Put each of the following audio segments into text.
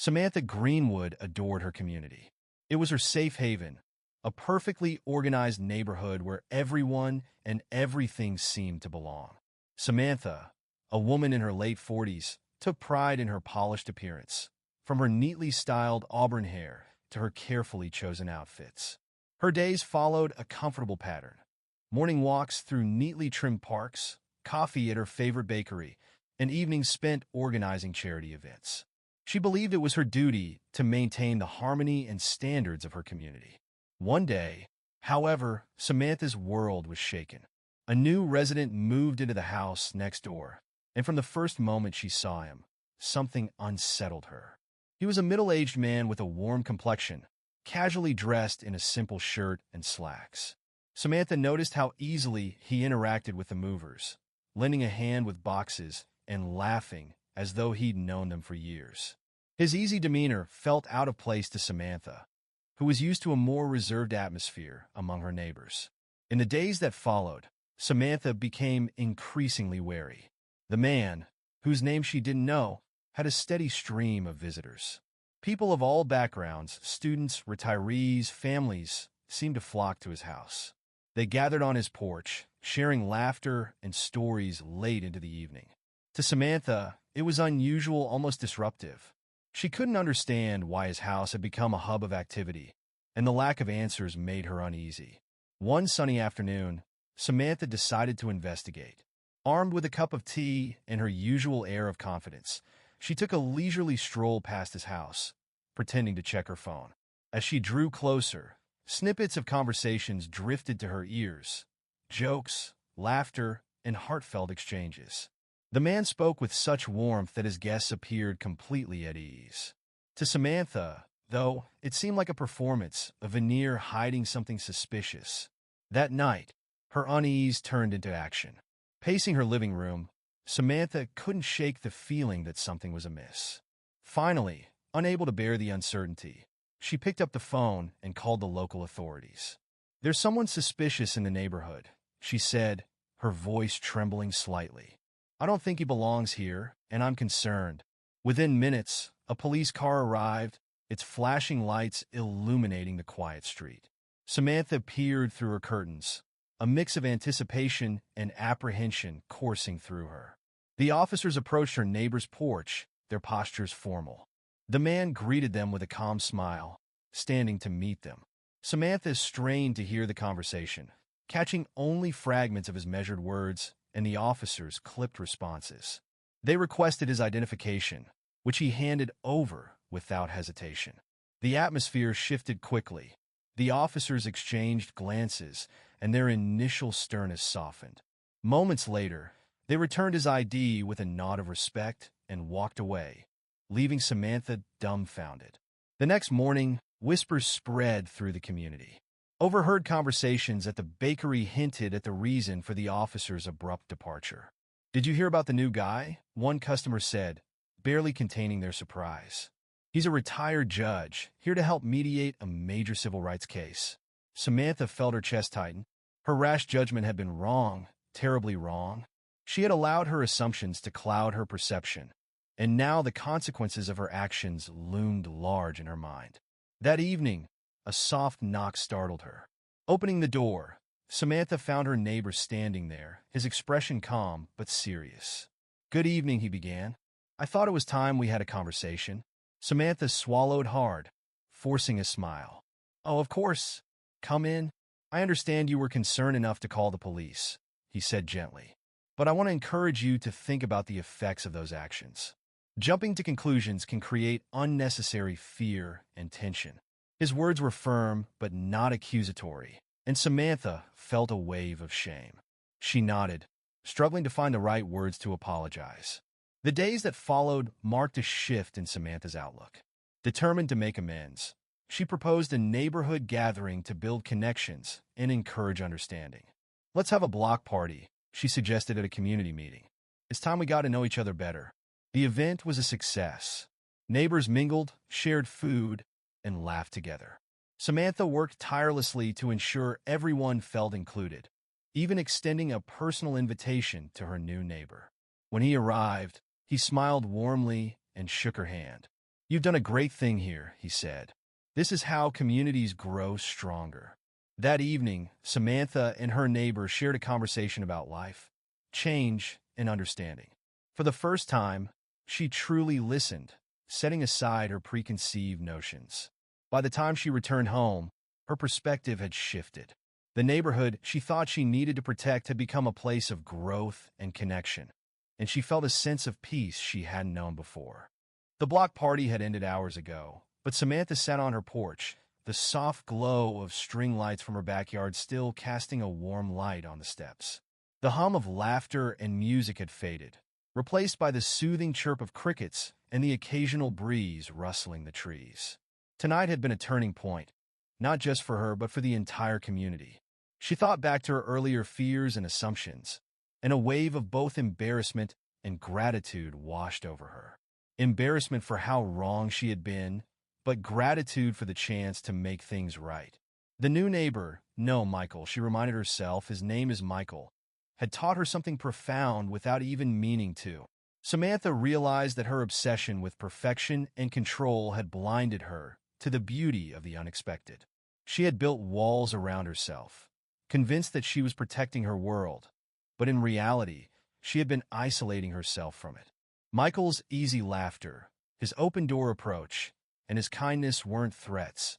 Samantha Greenwood adored her community. It was her safe haven, a perfectly organized neighborhood where everyone and everything seemed to belong. Samantha, a woman in her late 40s, took pride in her polished appearance, from her neatly styled auburn hair to her carefully chosen outfits. Her days followed a comfortable pattern: morning walks through neatly trimmed parks, coffee at her favorite bakery, and evenings spent organizing charity events. She believed it was her duty to maintain the harmony and standards of her community. One day, however, Samantha's world was shaken. A new resident moved into the house next door, and from the first moment she saw him, something unsettled her. He was a middle-aged man with a warm complexion, casually dressed in a simple shirt and slacks. Samantha noticed how easily he interacted with the movers, lending a hand with boxes and laughing as though he'd known them for years. His easy demeanor felt out of place to Samantha, who was used to a more reserved atmosphere among her neighbors. In the days that followed, Samantha became increasingly wary. The man, whose name she didn't know, had a steady stream of visitors. People of all backgrounds, students, retirees, families, seemed to flock to his house. They gathered on his porch, sharing laughter and stories late into the evening. To Samantha, it was unusual, almost disruptive. She couldn't understand why his house had become a hub of activity, and the lack of answers made her uneasy. One sunny afternoon, Samantha decided to investigate. Armed with a cup of tea and her usual air of confidence, she took a leisurely stroll past his house, pretending to check her phone. As she drew closer, snippets of conversations drifted to her ears: jokes, laughter, and heartfelt exchanges. The man spoke with such warmth that his guests appeared completely at ease. To Samantha, though, it seemed like a performance, a veneer hiding something suspicious. That night, her unease turned into action. Pacing her living room, Samantha couldn't shake the feeling that something was amiss. Finally, unable to bear the uncertainty, she picked up the phone and called the local authorities. "There's someone suspicious in the neighborhood," she said, her voice trembling slightly. "I don't think he belongs here, and I'm concerned." Within minutes, a police car arrived, its flashing lights illuminating the quiet street. Samantha peered through her curtains, a mix of anticipation and apprehension coursing through her. The officers approached her neighbor's porch, their postures formal. The man greeted them with a calm smile, standing to meet them. Samantha strained to hear the conversation, catching only fragments of his measured words and the officers' clipped responses. They requested his identification, which he handed over without hesitation. The atmosphere shifted quickly. The officers exchanged glances, and their initial sternness softened. Moments later, they returned his ID with a nod of respect and walked away, leaving Samantha dumbfounded. The next morning, whispers spread through the community. Overheard conversations at the bakery hinted at the reason for the officers' abrupt departure. "Did you hear about the new guy?" one customer said, barely containing their surprise. "He's a retired judge, here to help mediate a major civil rights case." Samantha felt her chest tighten. Her rash judgment had been wrong, terribly wrong. She had allowed her assumptions to cloud her perception, and now the consequences of her actions loomed large in her mind. That evening, a soft knock startled her. Opening the door, Samantha found her neighbor standing there, his expression calm but serious. "Good evening," he began. "I thought it was time we had a conversation." Samantha swallowed hard, forcing a smile. "Oh, of course. Come in. I understand you were concerned enough to call the police," he said gently. "But I want to encourage you to think about the effects of those actions. Jumping to conclusions can create unnecessary fear and tension." His words were firm but not accusatory, and Samantha felt a wave of shame. She nodded, struggling to find the right words to apologize. The days that followed marked a shift in Samantha's outlook. Determined to make amends, she proposed a neighborhood gathering to build connections and encourage understanding. "Let's have a block party," she suggested at a community meeting. "It's time we got to know each other better." The event was a success. Neighbors mingled, shared food, and laughed together. Samantha worked tirelessly to ensure everyone felt included, even extending a personal invitation to her new neighbor. When he arrived, he smiled warmly and shook her hand. "You've done a great thing here," he said. "This is how communities grow stronger." That evening, Samantha and her neighbor shared a conversation about life, change, and understanding. For the first time, she truly listened, setting aside her preconceived notions. By the time she returned home, her perspective had shifted. The neighborhood she thought she needed to protect had become a place of growth and connection, and she felt a sense of peace she hadn't known before. The block party had ended hours ago, but Samantha sat on her porch, the soft glow of string lights from her backyard still casting a warm light on the steps. The hum of laughter and music had faded, replaced by the soothing chirp of crickets and the occasional breeze rustling the trees. Tonight had been a turning point, not just for her but for the entire community. She thought back to her earlier fears and assumptions, and a wave of both embarrassment and gratitude washed over her. Embarrassment for how wrong she had been, but gratitude for the chance to make things right. The new neighbor, no, Michael, she reminded herself, his name is Michael, had taught her something profound without even meaning to. Samantha realized that her obsession with perfection and control had blinded her to the beauty of the unexpected. She had built walls around herself, convinced that she was protecting her world, but in reality, she had been isolating herself from it. Michael's easy laughter, his open-door approach, and his kindness weren't threats.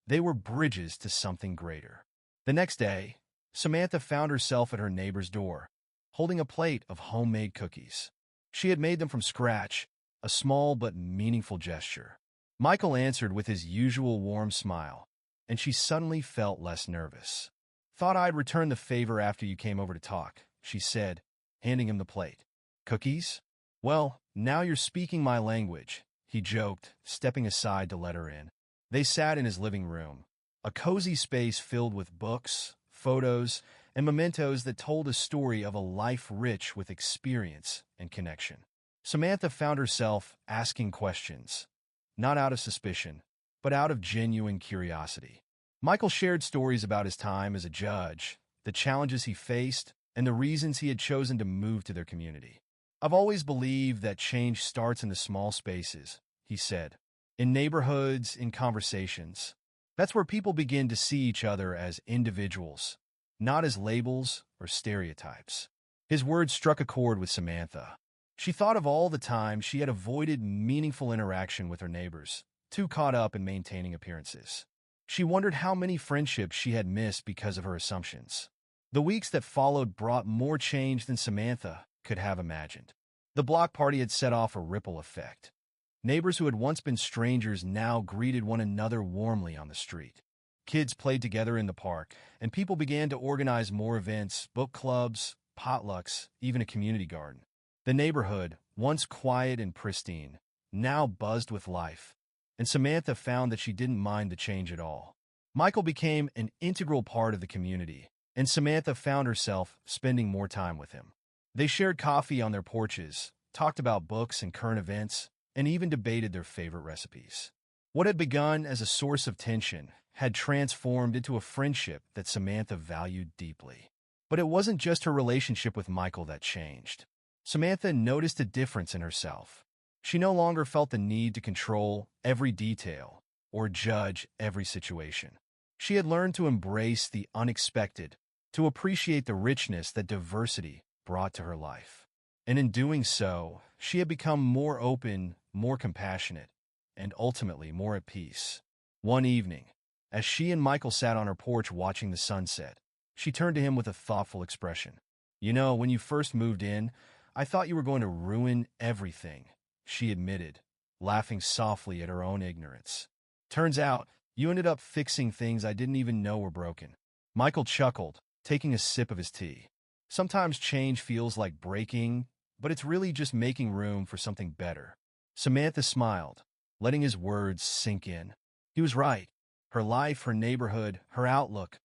They were bridges to something greater. The next day, Samantha found herself at her neighbor's door, holding a plate of homemade cookies. She had made them from scratch, a small but meaningful gesture. Michael answered with his usual warm smile, and she suddenly felt less nervous. "Thought I'd return the favor after you came over to talk," she said, handing him the plate. "Cookies? Well, now you're speaking my language," he joked, stepping aside to let her in. They sat in his living room, a cozy space filled with books, photos, and mementos that told a story of a life rich with experience and connection. Samantha found herself asking questions, not out of suspicion, but out of genuine curiosity. Michael shared stories about his time as a judge, the challenges he faced, and the reasons he had chosen to move to their community. "I've always believed that change starts in the small spaces," he said, "in neighborhoods, in conversations. That's where people begin to see each other as individuals, not as labels or stereotypes." His words struck a chord with Samantha. She thought of all the time she had avoided meaningful interaction with her neighbors, too caught up in maintaining appearances. She wondered how many friendships she had missed because of her assumptions. The weeks that followed brought more change than Samantha could have imagined. The block party had set off a ripple effect. Neighbors who had once been strangers now greeted one another warmly on the street. Kids played together in the park, and people began to organize more events, book clubs, potlucks, even a community garden. The neighborhood, once quiet and pristine, now buzzed with life, and Samantha found that she didn't mind the change at all. Michael became an integral part of the community, and Samantha found herself spending more time with him. They shared coffee on their porches, talked about books and current events, and even debated their favorite recipes. What had begun as a source of tension had transformed into a friendship that Samantha valued deeply. But it wasn't just her relationship with Michael that changed. Samantha noticed a difference in herself. She no longer felt the need to control every detail or judge every situation. She had learned to embrace the unexpected, to appreciate the richness that diversity brought to her life. And in doing so, she had become more open, more compassionate, and ultimately more at peace. One evening, as she and Michael sat on her porch watching the sunset, she turned to him with a thoughtful expression. "You know, when you first moved in, I thought you were going to ruin everything," she admitted, laughing softly at her own ignorance. "Turns out, you ended up fixing things I didn't even know were broken." Michael chuckled, taking a sip of his tea. "Sometimes change feels like breaking, but it's really just making room for something better." Samantha smiled, letting his words sink in. He was right. Her life, her neighborhood, her outlook,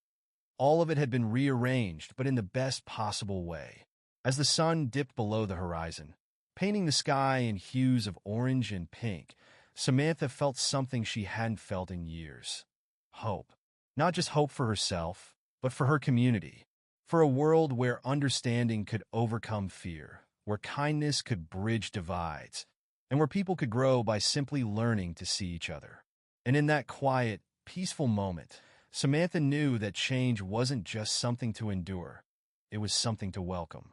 all of it had been rearranged, but in the best possible way. As the sun dipped below the horizon, painting the sky in hues of orange and pink, Samantha felt something she hadn't felt in years. Hope. Not just hope for herself, but for her community. For a world where understanding could overcome fear, where kindness could bridge divides, and where people could grow by simply learning to see each other. And in that quiet, peaceful moment, Samantha knew that change wasn't just something to endure, it was something to welcome.